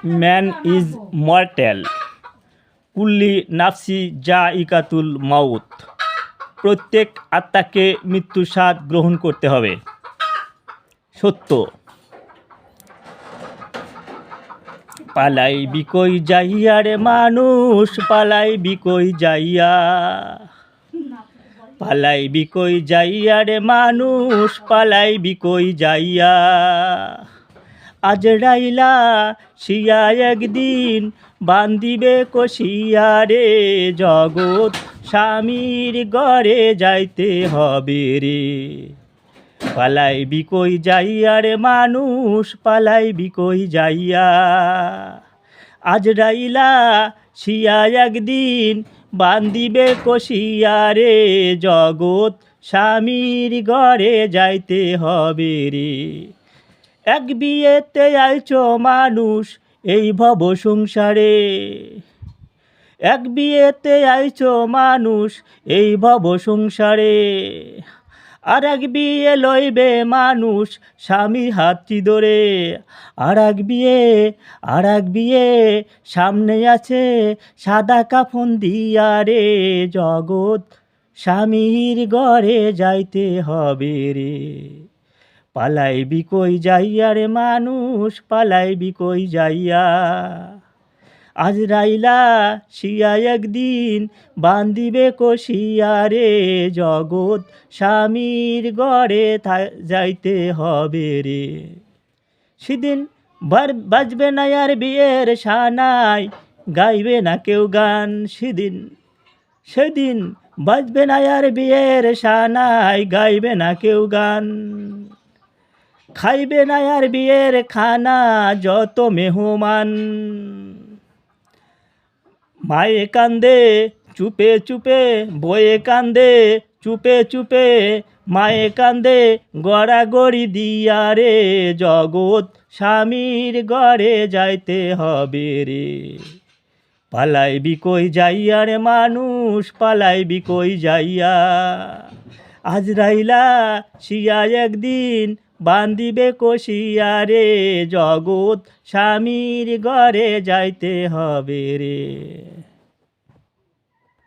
Man is mortal, কুল্লি নাফসি জাইকাতুল মাউত। প্রত্যেক আত্মাকে মৃত্যুর স্বাদ গ্রহণ করতে হবে। সত্য। পালাই বিকই যাইয়া রে মানুষ, পালাই বিকই যাইয়া। পালাই বিকই যাইয়া রে মানুষ, পালাই বিকই যাইয়া। আজরাইলা শিয়া একদিন বান্দিবে কষিয়া রে, জগৎ স্বামীর ঘরে যাইতে হবে রে। পালাই বিকই যাইয়া রে মানুষ, পালাই বিকই যাইয়া। আজরাইলা শিয়া একদিন বান্দিবে কষিয়া রে, জগৎ স্বামীর ঘরে যাইতে হবে রে। এক বিয়েতে আইছো মানুষ এই ভব সংসারে, এক বিয়েতে আইছো মানুষ এই ভব সংসারে। আর এক বিয়ে লইবে মানুষ স্বামীর হাতটি ধরে। আর এক বিয়ে সামনে আছে সাদা কাফন দিয়া রে, জগৎ স্বামীর ঘরে যাইতে হবে রে। পালাই বিকই যাইয়া রে মানুষ, পালাই বিকই যাইয়া। আজরাইলা শিয়া একদিন বান্দিবে কষিয়া রে, জগৎ স্বামীর ঘরে যাইতে হবে রে। সেদিন বাজবে না আর বিয়ের সানাই, গাইবে না কেউ গান। সেদিন বাজবে না আর বিয়ের সানাই, গাইবে না কেউ গান। খাইবে না আর বিয়ের খানা যত মেহমান। মায়ে কান্দে চুপে চুপে, বয়ে কান্দে চুপে চুপে। মায়ে কান্দে গড়াগড়ি দিয়া রে, জগৎ স্বামীর ঘরে যাইতে হবে রে। পালাই বিকই যাইয়া রে মানুষ, পালাই বিকই যাইয়া। আজরাইলা শিয়া একদিন বান্দিবে কষিয়া রে, জগৎ স্বামীর ঘরে যাইতে হবে রে।